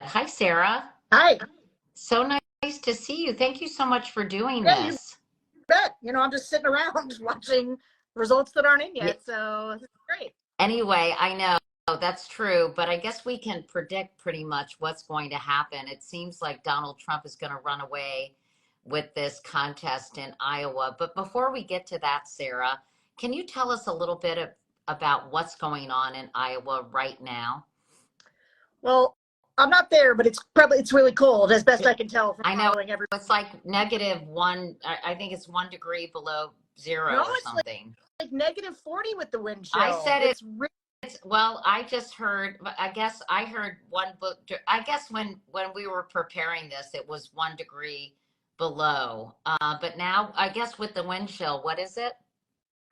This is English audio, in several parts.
Hi, Sarah. Hi. So nice to see you. Thank you so much for doing Yeah, you this. bet. I'm just sitting around watching results that aren't in Yeah. yet. So this is great. Anyway, I know that's true, but I guess we can predict pretty much what's going to happen. It seems like Donald Trump is going to run away with this contest in Iowa. But before we get to that, Sarah, can you tell us a little bit about what's going on in Iowa right now? Well, I'm not there, but it's really cold as best I can tell from I know following every. it's like -1. I think it's 1 degree below zero No, or it's something. like -40 with the wind I chill. said It's really. well, I just heard, I guess I heard one book. I guess when we were preparing this, it was 1 degree below. But now I guess with the wind chill, what is it?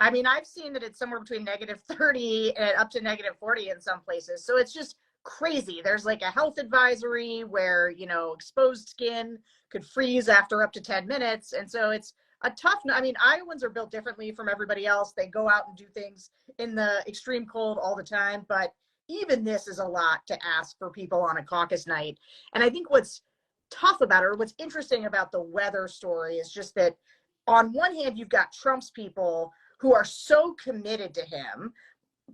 I mean, I've seen that it's somewhere between -30 and up to -40 in some places. So it's just crazy. There's like a health advisory where, exposed skin could freeze after up to 10 minutes. And so it's a tough, I mean, Iowans are built differently from everybody else. They go out and do things in the extreme cold all the time. But even this is a lot to ask for people on a caucus night. And I think what's tough about it, or what's interesting about the weather story, is just that on one hand, you've got Trump's people who are so committed to him.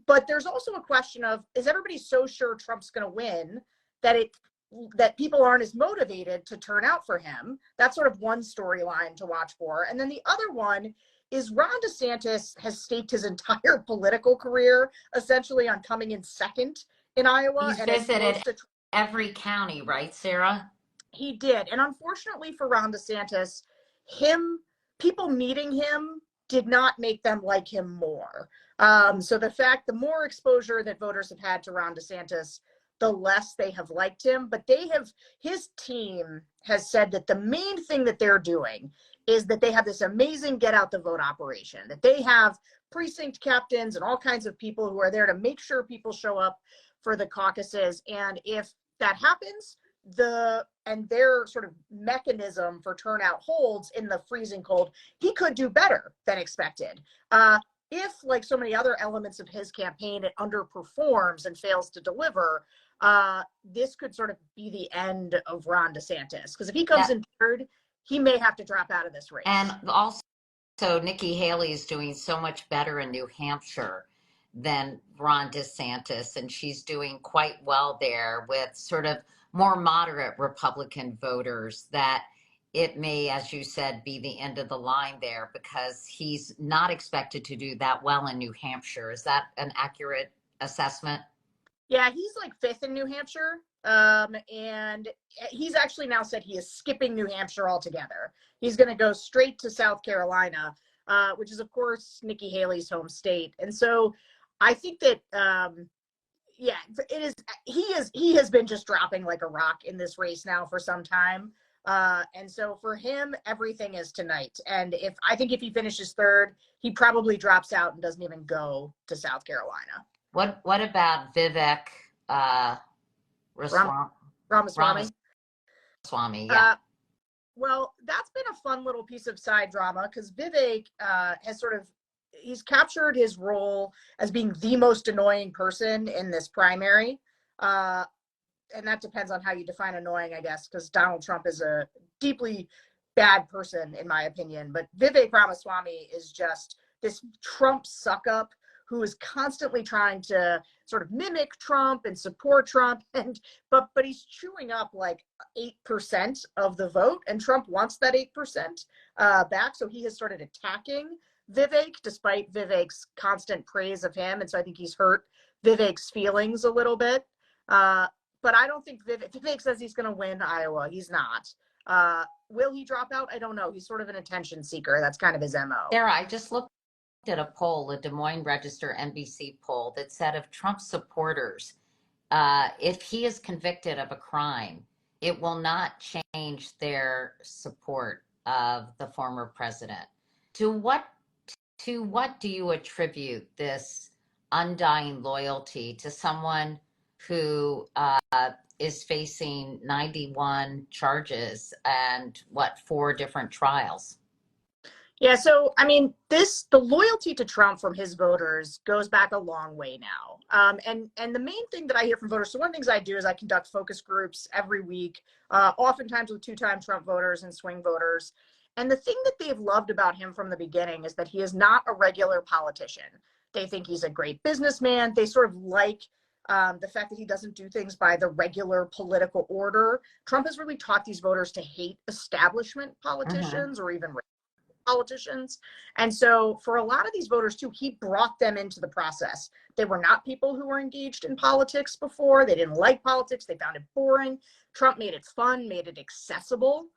But there's also a question of, is everybody so sure Trump's going to win that people aren't as motivated to turn out for him? That's sort of one storyline to watch for. And then the other one is Ron DeSantis has staked his entire political career essentially on coming in second in Iowa. He's And as visited close to every county, right, Sarah? he did. And unfortunately for Ron DeSantis, people meeting him did not make them like him more. So the more exposure that voters have had to Ron DeSantis, the less they have liked him. But his team has said that the main thing that they're doing is that they have this amazing get out the vote operation, that they have precinct captains and all kinds of people who are there to make sure people show up for the caucuses. And if that happens, their sort of mechanism for turnout holds in the freezing cold, he could do better than expected. If, like so many other elements of his campaign, it underperforms and fails to deliver, this could sort of be the end of Ron DeSantis. Because if he comes in third, he may have to drop out of this race. And also, Nikki Haley is doing so much better in New Hampshire than Ron DeSantis, and she's doing quite well there with sort of more moderate Republican voters, that it may, as you said, be the end of the line there because he's not expected to do that well in New Hampshire. Is that an accurate assessment? Yeah, he's like fifth in New Hampshire. And he's actually now said he is skipping New Hampshire altogether. He's going to go straight to South Carolina, which is, of course, Nikki Haley's home state. And so I think that, yeah, it is. He has been just dropping like a rock in this race now for some time. And so for him, everything is tonight. And I think if he finishes third, he probably drops out and doesn't even go to South Carolina. What about Vivek Ramaswamy? Ramaswamy, yeah. Well, that's been a fun little piece of side drama because Vivek he's captured his role as being the most annoying person in this primary. And that depends on how you define annoying, I guess, because Donald Trump is a deeply bad person, in my opinion. But Vivek Ramaswamy is just this Trump suck-up who is constantly trying to sort of mimic Trump and support Trump. But he's chewing up like 8% of the vote, and Trump wants that 8% back. So he has started attacking Vivek, despite Vivek's constant praise of him. And so I think he's hurt Vivek's feelings a little bit. But I don't think Vivek says he's going to win Iowa. He's not. Will he drop out? I don't know. He's sort of an attention seeker. That's kind of his MO. Sarah, I just looked at a poll, a Des Moines Register NBC poll, that said of Trump's supporters, if he is convicted of a crime, it will not change their support of the former president. To what do you attribute this undying loyalty to someone who is facing 91 charges and 4 different trials? Yeah, so I mean, the loyalty to Trump from his voters goes back a long way now. And the main thing that I hear from voters, so one of the things I do is I conduct focus groups every week, oftentimes with two-time Trump voters and swing voters. And the thing that they've loved about him from the beginning is that he is not a regular politician. They think he's a great businessman. They sort of like the fact that he doesn't do things by the regular political order. Trump has really taught these voters to hate establishment politicians or even politicians. And so for a lot of these voters too, he brought them into the process. They were not people who were engaged in politics before. They didn't like politics. They found it boring. Trump made it fun, made it accessible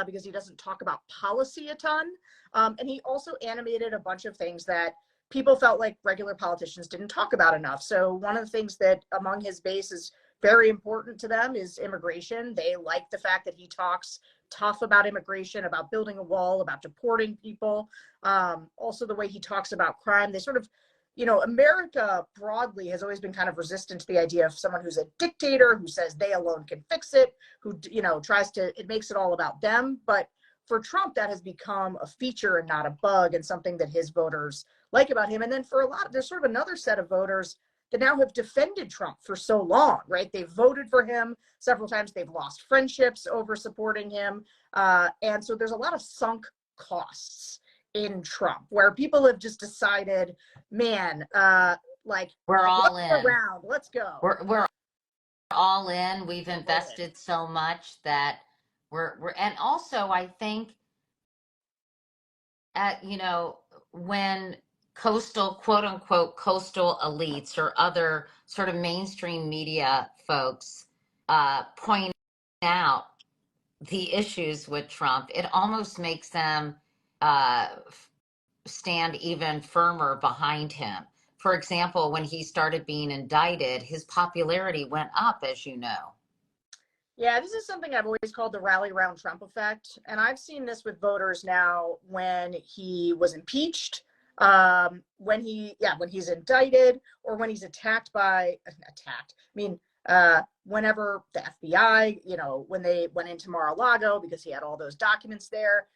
because he doesn't talk about policy a ton. And he also animated a bunch of things that people felt like regular politicians didn't talk about enough. So one of the things that among his base is very important to them is immigration. They like the fact that he talks tough about immigration, about building a wall, about deporting people. Also the way he talks about crime. They sort of, you know, America broadly has always been kind of resistant to the idea of someone who's a dictator, who says they alone can fix it, who, you know, it makes it all about them. But for Trump, that has become a feature and not a bug, and something that his voters like about him. And then for a lot, there's sort of another set of voters that now have defended Trump for so long, right? They've voted for him several times. They've lost friendships over supporting him. And so there's a lot of sunk costs in Trump where people have just decided, man, like, We're all in. Around, let's go. We're all in. We've invested so much that and also I think you know, when quote unquote coastal elites or other sort of mainstream media folks point out the issues with Trump, it almost makes them stand even firmer behind him. For example, when he started being indicted, his popularity went up, as you know. Yeah, this is something I've always called the rally around Trump effect. And I've seen this with voters now when he was impeached, when he's indicted, or when he's whenever the FBI, you know, when they went into Mar-a-Lago because he had all those documents there.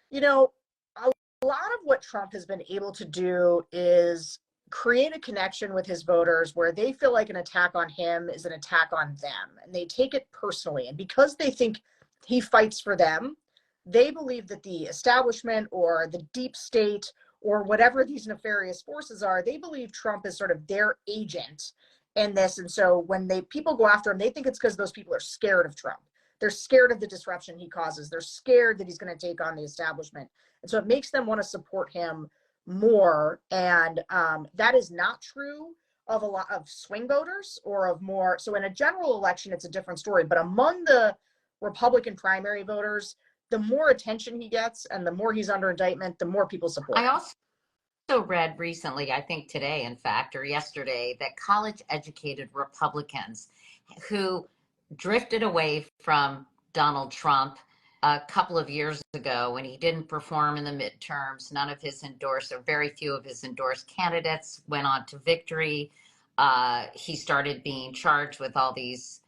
You know, a lot of what Trump has been able to do is create a connection with his voters where they feel like an attack on him is an attack on them, and they take it personally. And because they think he fights for them, they believe that the establishment or the deep state or whatever these nefarious forces are, they believe Trump is sort of their agent in this. And so when people go after him, they think it's because those people are scared of Trump. They're scared of the disruption he causes. They're scared that he's going to take on the establishment. And so it makes them want to support him more. And that is not true of a lot of swing voters or of more. So in a general election, it's a different story. But among the Republican primary voters, the more attention he gets and the more he's under indictment, the more people support him. I also read recently, I think today, in fact, or yesterday, that college-educated Republicans who drifted away from Donald Trump a couple of years ago when he didn't perform in the midterms, none of his endorsed, or very few of his endorsed candidates went on to victory. He started being charged with all these,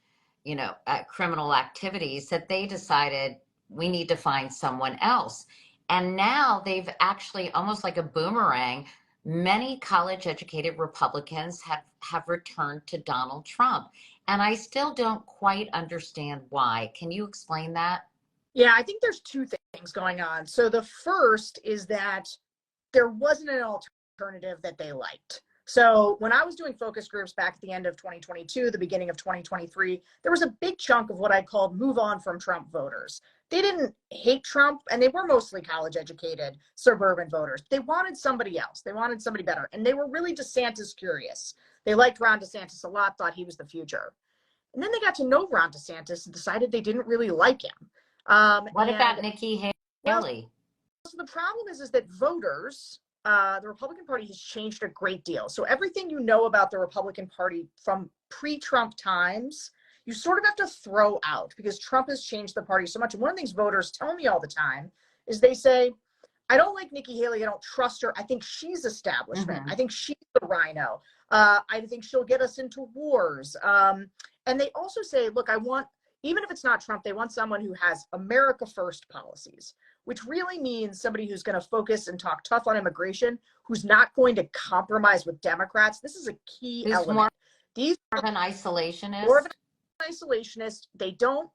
you know, criminal activities, that they decided we need to find someone else. And now they've actually, almost like a boomerang, many college-educated Republicans have returned to Donald Trump. And I still don't quite understand why. Can you explain that? Yeah, I think there's two things going on. So the first is that there wasn't an alternative that they liked. So when I was doing focus groups back at the end of 2022, the beginning of 2023, there was a big chunk of what I called move on from Trump voters. They didn't hate Trump, and they were mostly college-educated suburban voters. They wanted somebody else. They wanted somebody better. And they were really DeSantis curious. They liked Ron DeSantis a lot, thought he was the future. And then they got to know Ron DeSantis and decided they didn't really like him. What about Nikki Haley? Well, so the problem is that voters, the Republican Party has changed a great deal. So everything you know about the Republican Party from pre-Trump times, you sort of have to throw out because Trump has changed the party so much. And one of the things voters tell me all the time is they say, I don't like Nikki Haley. I don't trust her. I think she's establishment. I think she's the rhino. I think she'll get us into wars. And they also say, look, even if it's not Trump, they want someone who has America first policies, which really means somebody who's going to focus and talk tough on immigration, who's not going to compromise with Democrats. This is a key element. These more of an isolationist. More of an isolationist. They don't,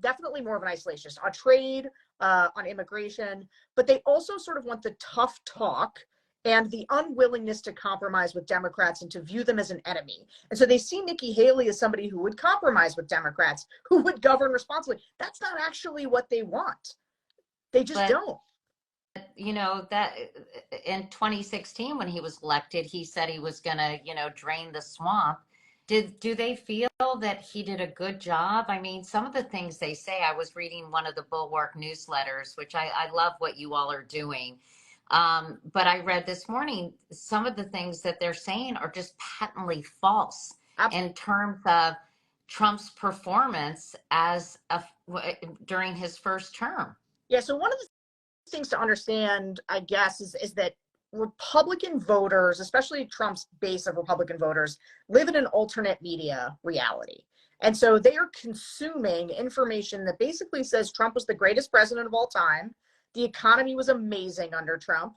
definitely more of an isolationist on trade, on immigration, but they also sort of want the tough talk and the unwillingness to compromise with Democrats and to view them as an enemy. And so they see Nikki Haley as somebody who would compromise with Democrats, who would govern responsibly. That's not actually what they want. They just don't. You know, that in 2016, when he was elected, he said he was going to, you know, drain the swamp. Do they feel that he did a good job? I mean, some of the things they say, I was reading one of the Bull Workk newsletters, which I love what you all are doing. But I read this morning, some of the things that they're saying are just patently false. Absolutely. In terms of Trump's performance during his first term. Yeah. So one of the things to understand, I guess, is that Republican voters, especially Trump's base of Republican voters, live in an alternate media reality. And so they are consuming information that basically says Trump was the greatest president of all time. The economy was amazing under Trump.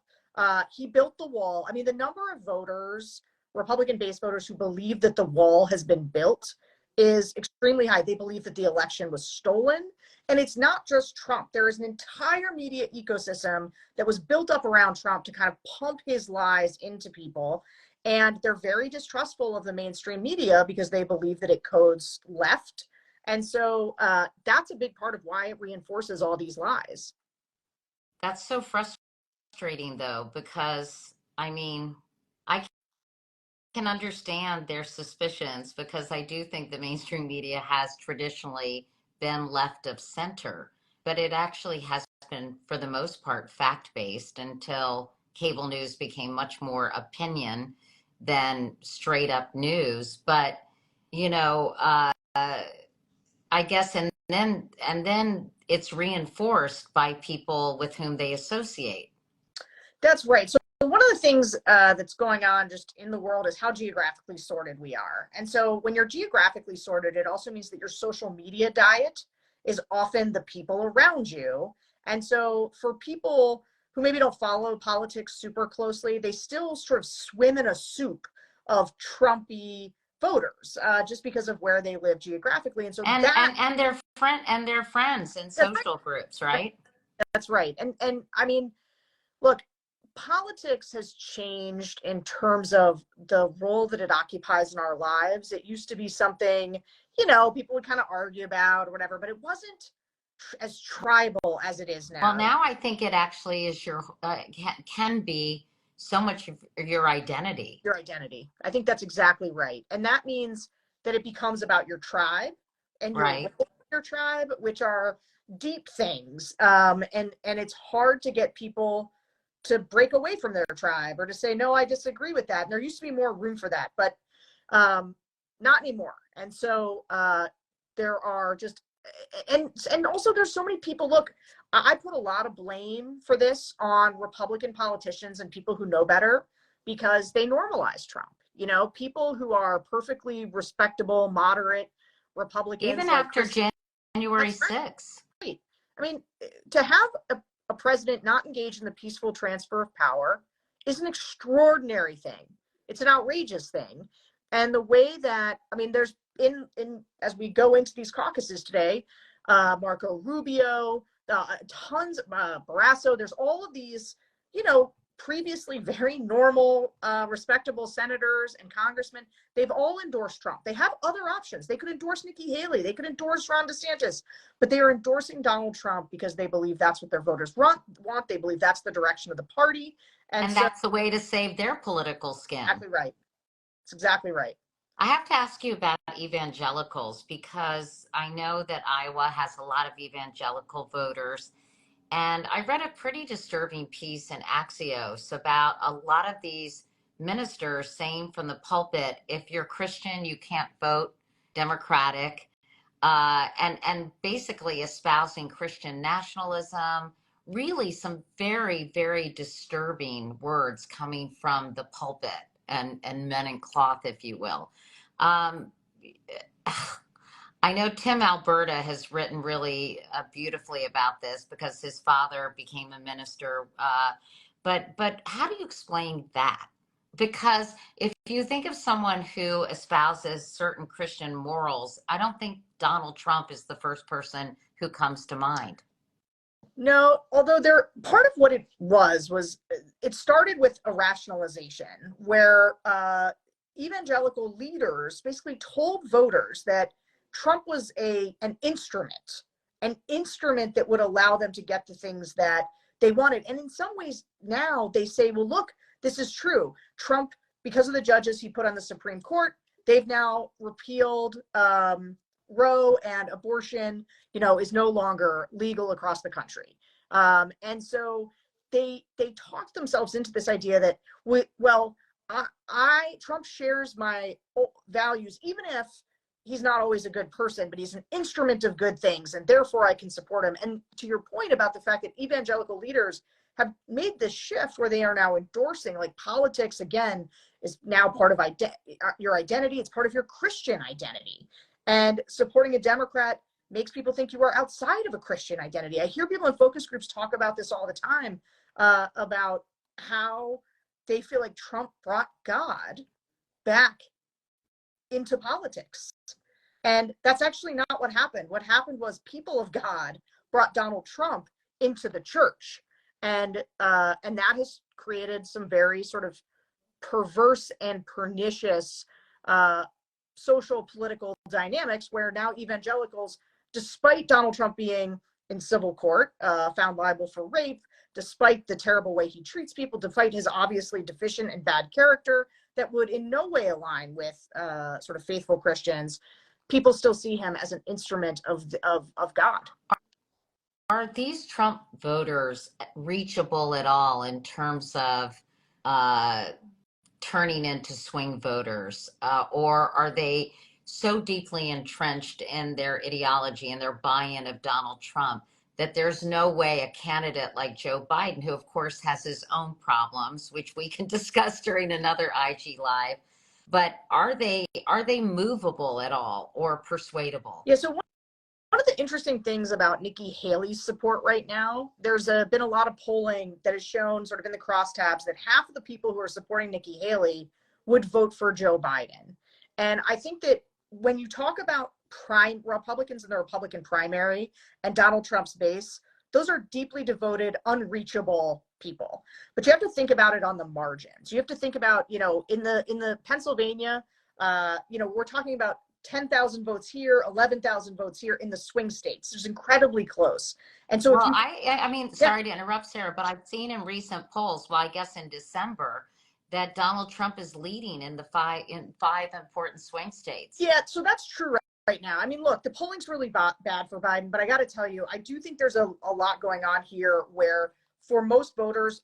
He built the wall. I mean, the number of voters, Republican-based voters, who believe that the wall has been built is extremely high. They believe that the election was stolen. And it's not just Trump. There is an entire media ecosystem that was built up around Trump to kind of pump his lies into people. And they're very distrustful of the mainstream media because they believe that it codes left. And so that's a big part of why it reinforces all these lies. That's so frustrating, though, because, I mean, I can understand their suspicions, because I do think the mainstream media has traditionally been left of center, but it actually has been, for the most part, fact-based until cable news became much more opinion than straight up news. But, you know, I guess, and then it's reinforced by people with whom they associate. That's right. So one of the things that's going on just in the world is how geographically sorted we are. And so when you're geographically sorted, it also means that your social media diet is often the people around you. And so for people who maybe don't follow politics super closely, they still sort of swim in a soup of Trumpy voters just because of where they live geographically. And so and their friends in social groups, right? That's right. And I mean, look, politics has changed in terms of the role that it occupies in our lives. It used to be something, you know, people would kind of argue about or whatever, but it wasn't as tribal as it is now. Well, now I think it actually is can be so much of your identity. Your identity. I think that's exactly right. And that means that it becomes about your tribe and your tribe, which are deep things. And it's hard to get people to break away from their tribe or to say, no, I disagree with that. And there used to be more room for that, but not anymore. And so there are just, and also there's so many people. Look, I put a lot of blame for this on Republican politicians and people who know better, because they normalize Trump. You know, people who are perfectly respectable, moderate Republicans. Even after January 6th. Right. I mean, to have a president not engaged in the peaceful transfer of power is an extraordinary thing. It's an outrageous thing. And the way that, I mean, there's as we go into these caucuses today, Marco Rubio, tons, Barrasso, there's all of these, you know, previously very normal, respectable senators and congressmen. They've all endorsed Trump. They have other options. They could endorse Nikki Haley. They could endorse Ron DeSantis, but they are endorsing Donald Trump because they believe that's what their voters want. They believe that's the direction of the party. And so, that's the way to save their political skin. Exactly right. It's exactly right. I have to ask you about evangelicals, because I know that Iowa has a lot of evangelical voters. And I read a pretty disturbing piece in Axios about a lot of these ministers saying from the pulpit, if you're Christian, you can't vote Democratic, and basically espousing Christian nationalism. Really some very, very disturbing words coming from the pulpit and men in cloth, if you will. I know Tim Alberta has written really beautifully about this because his father became a minister. But how do you explain that? Because if you think of someone who espouses certain Christian morals, I don't think Donald Trump is the first person who comes to mind. No, although there part of what it was it started with a rationalization where evangelical leaders basically told voters that Trump was an instrument that would allow them to get the things that they wanted. And in some ways now they say, well, look, this is true. Trump, because of the judges he put on the Supreme Court, they've now repealed Roe, and abortion, is no longer legal across the country. And so they talked themselves into this idea that Trump shares my values, even if he's not always a good person, but he's an instrument of good things, and therefore I can support him. And to your point about the fact that evangelical leaders have made this shift where they are now endorsing, like, politics again is now part of your identity. It's part of your Christian identity. And supporting a Democrat makes people think you are outside of a Christian identity. I hear people in focus groups talk about this all the time, about how they feel like Trump brought God back into politics. And that's actually not what happened. What happened was people of God brought Donald Trump into the church. And that has created some very sort of perverse and pernicious social political dynamics where now evangelicals, despite Donald Trump being in civil court, found liable for rape, despite the terrible way he treats people, despite his obviously deficient and bad character that would in no way align with sort of faithful Christians, people still see him as an instrument of God. Are these Trump voters reachable at all in terms of uh, turning into swing voters, or are they so deeply entrenched in their ideology and their buy-in of Donald Trump that there's no way a candidate like Joe Biden, who of course has his own problems, which we can discuss during another IG live, but are they movable at all or persuadable? Yeah, so one of the interesting things about Nikki Haley's support right now, there's been a lot of polling that has shown sort of in the crosstabs that half of the people who are supporting Nikki Haley would vote for Joe Biden. And I think that when you talk about Republicans in the Republican primary and Donald Trump's base, those are deeply devoted, unreachable people. But you have to think about it on the margins. You have to think about, in the Pennsylvania, we're talking about 10,000 votes here, 11,000 votes here in the swing states. It's incredibly close. And so Well, I mean, yeah, sorry to interrupt, Sarah, but I've seen in recent polls, well, I guess in December, that Donald Trump is leading in five important swing states. yeah, so that's true right now. I mean, look, the polling's really bad for Biden, but I got to tell you, I do think there's a lot going on here where for most voters,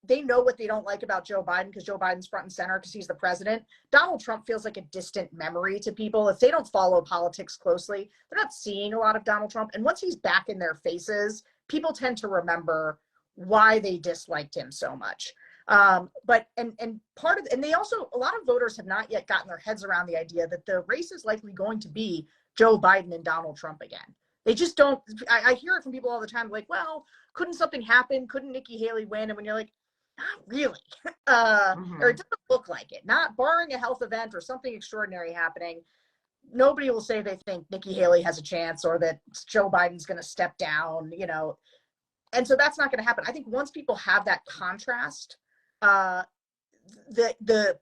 they know what they don't like about Joe Biden because Joe Biden's front and center because he's the president. Donald Trump feels like a distant memory to people. If they don't follow politics closely, they're not seeing a lot of Donald Trump. And once he's back in their faces, people tend to remember why they disliked him so much. But they also, a lot of voters have not yet gotten their heads around the idea that the race is likely going to be Joe Biden and Donald Trump again. They just don't. I hear it from people all the time, like, well, couldn't something happen? Couldn't Nikki Haley win? And when you're like, not really, or it doesn't look like it. Not barring a health event or something extraordinary happening, nobody will say they think Nikki Haley has a chance or that Joe Biden's going to step down, And so that's not going to happen. I think once people have that contrast, the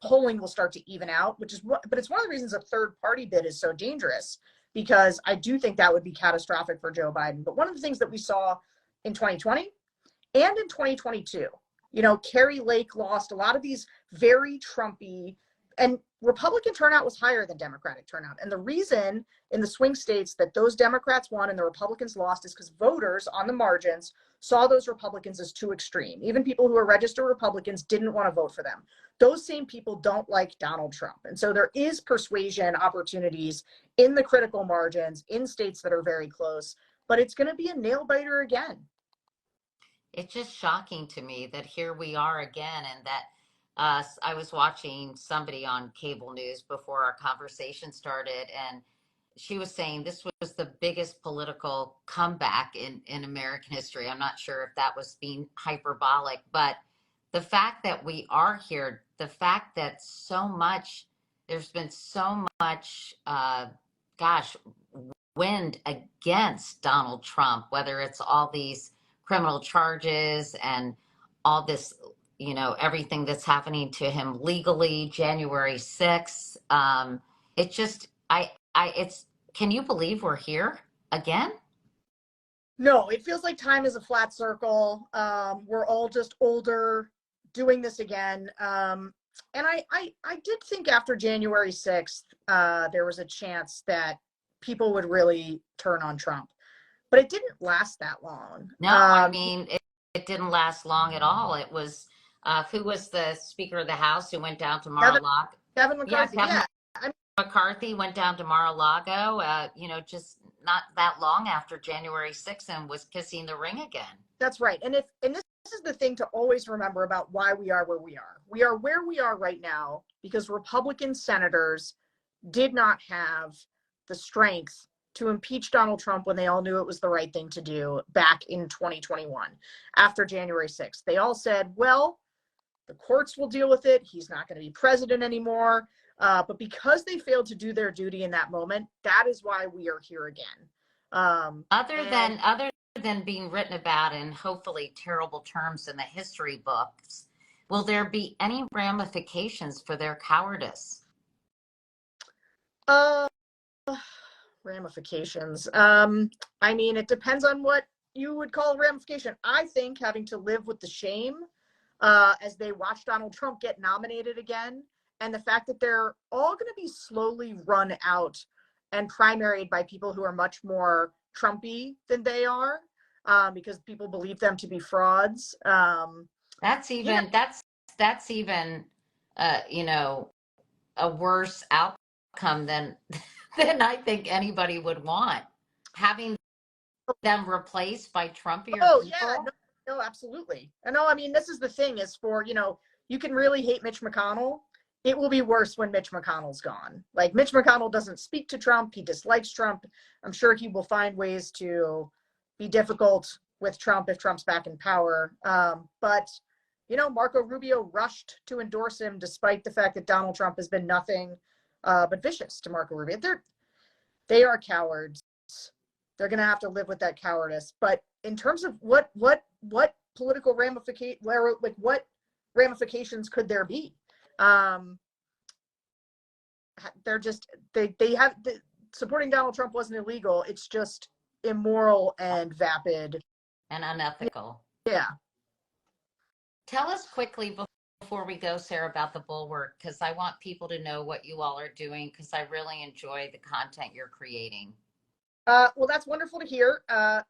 polling will start to even out, but it's one of the reasons a third party bid is so dangerous, because I do think that would be catastrophic for Joe Biden. But one of the things that we saw in 2020 and in 2022, Carrie Lake lost a lot of these very Trumpy, and Republican turnout was higher than Democratic turnout. And the reason in the swing states that those Democrats won and the Republicans lost is because voters on the margins saw those Republicans as too extreme. Even people who are registered Republicans didn't want to vote for them. Those same people don't like Donald Trump. And so there is persuasion opportunities in the critical margins in states that are very close, but it's going to be a nail biter again. It's just shocking to me that here we are again, and that I was watching somebody on cable news before our conversation started, and she was saying this was the biggest political comeback in American history. I'm not sure if that was being hyperbolic, but the fact that we are here, the fact that there's been so much, gosh, wind against Donald Trump, whether it's all these criminal charges and all this, everything that's happening to him legally, January 6th. It just, it's, can you believe we're here again? No, it feels like time is a flat circle. We're all just older doing this again. And I did think after January 6th, there was a chance that people would really turn on Trump, but it didn't last that long. No, I mean, it didn't last long at all. It was, who was the Speaker of the House who went down to Mar-a-Lago? Kevin McCarthy. Yeah, McCarthy went down to Mar-a-Lago, just not that long after January 6th and was kissing the ring again. That's right. And this is the thing to always remember about why we are where we are. We are where we are right now because Republican senators did not have the strength to impeach Donald Trump when they all knew it was the right thing to do back in 2021 after January 6th. They all said, well, the courts will deal with it. He's not going to be president anymore. But because they failed to do their duty in that moment, that is why we are here again. Other than being written about in hopefully terrible terms in the history books, will there be any ramifications for their cowardice? Ramifications. I mean, it depends on what you would call ramification. I think having to live with the shame as they watch Donald Trump get nominated again, and the fact that they're all going to be slowly run out and primaried by people who are much more Trumpy than they are, because people believe them to be frauds. That's even a worse outcome than I think anybody would want. Having them replaced by Trumpier people. Yeah, no, absolutely. No, I mean, this is the thing is for, you can really hate Mitch McConnell. It will be worse when Mitch McConnell's gone. Like, Mitch McConnell doesn't speak to Trump. He dislikes Trump. I'm sure he will find ways to be difficult with Trump if Trump's back in power. But, Marco Rubio rushed to endorse him despite the fact that Donald Trump has been nothing but vicious to Marco Rubio. They are cowards. They're going to have to live with that cowardice. But in terms of what political what ramifications could there be? Supporting Donald Trump wasn't illegal. It's just immoral and vapid and unethical. Yeah. Tell us quickly before we go, Sarah, about the Bull Workk, because I want people to know what you all are doing, because I really enjoy the content you're creating. Well, that's wonderful to hear.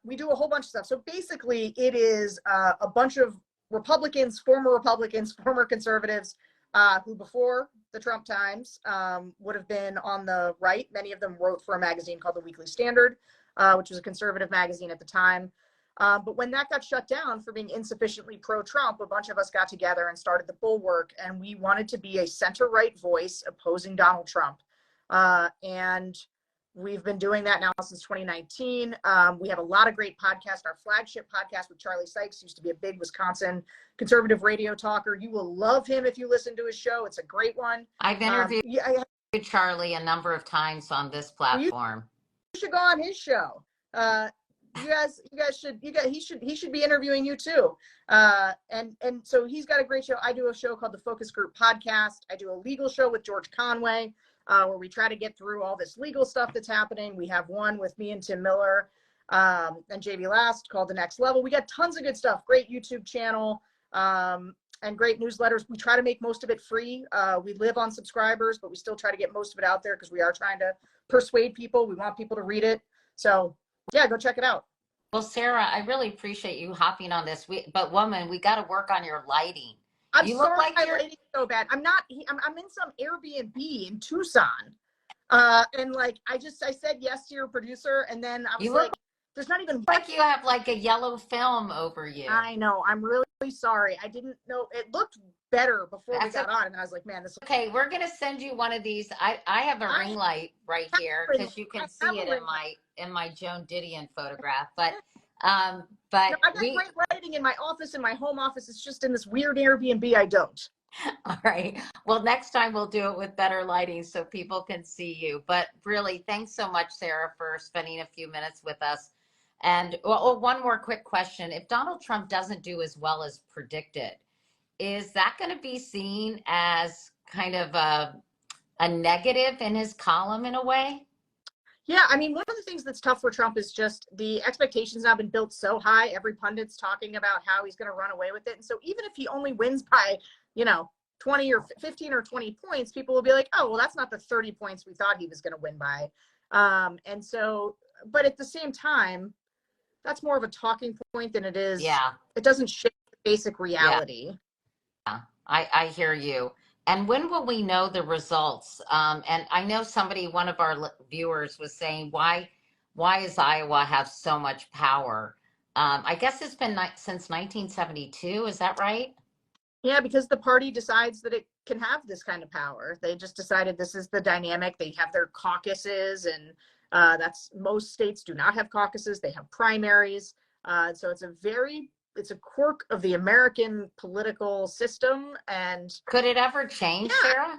We do a whole bunch of stuff. So basically, it is a bunch of Republicans, former conservatives, who before the Trump times would have been on the right. Many of them wrote for a magazine called The Weekly Standard, which was a conservative magazine at the time. But when that got shut down for being insufficiently pro-Trump, a bunch of us got together and started the Bull Workk, and we wanted to be a center-right voice opposing Donald Trump. And we've been doing that now since 2019. We have a lot of great podcasts. Our flagship podcast with Charlie Sykes used to be a big Wisconsin conservative radio talker. You will love him if you listen to his show. It's a great one. I've interviewed Charlie a number of times on this platform. You should go on his show. He should be interviewing you too. And so he's got a great show. I do a show called the Focus Group Podcast. I do a legal show with George Conway, where we try to get through all this legal stuff that's happening. We have one with me and Tim Miller and JV Last called The Next Level. We got tons of good stuff, great YouTube channel, and great newsletters. We try to make most of it free. We live on subscribers, but we still try to get most of it out there because we are trying to persuade people. We want people to read it. So yeah, go check it out. Well, Sarah, I really appreciate you hopping on this. But woman, we got to work on your lighting. I'm sorry, my lighting's so bad. I'm in some Airbnb in Tucson. And like, I said yes to your producer, and then I was like, There's not even. Like you have like a yellow film over you. I know. I'm really sorry. I didn't know. It looked better before we That's got on, and I was like, man, this. okay. We're gonna send you one of these. I have a ring light right here because you can see it in my Joan Didion photograph. But No, I got great lighting in my office, in my home office. It's just in this weird Airbnb I don't. All right. Well, next time we'll do it with better lighting so people can see you. But really, thanks so much, Sarah, for spending a few minutes with us. And one more quick question. If Donald Trump doesn't do as well as predicted, is that going to be seen as kind of a negative in his column in a way? Yeah, I mean, one of the things that's tough for Trump is just the expectations have been built so high. Every pundit's talking about how he's going to run away with it. And so even if he only wins by, 20 or 15 or 20 points, people will be like, oh, well, that's not the 30 points we thought he was going to win by. And so, but at the same time, that's more of a talking point than it is. Yeah. It doesn't shape the basic reality. Yeah, I hear you. And when will we know the results? And I know one of our viewers was saying, why does Iowa have so much power? I guess it's been since 1972. Is that right? Yeah, because the party decides that it can have this kind of power. They just decided this is the dynamic. They have their caucuses, and most states do not have caucuses. They have primaries. So it's a quirk of the American political system. And could it ever change, Sarah?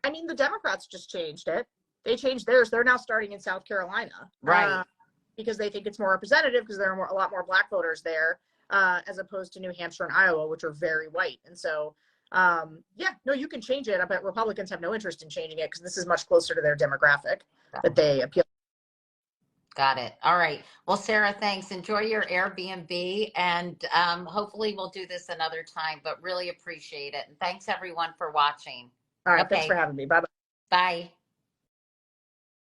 I mean, the Democrats just changed it. They changed theirs. They're now starting in South Carolina. Right. Because they think it's more representative because there are a lot more black voters there. As opposed to New Hampshire and Iowa, which are very white. And so, you can change it. I bet Republicans have no interest in changing it because this is much closer to their demographic that they appeal. Got it. All right. Well, Sarah, thanks. Enjoy your Airbnb, and hopefully we'll do this another time, but really appreciate it. And thanks everyone for watching. All right. Okay. Thanks for having me. Bye-bye. Bye.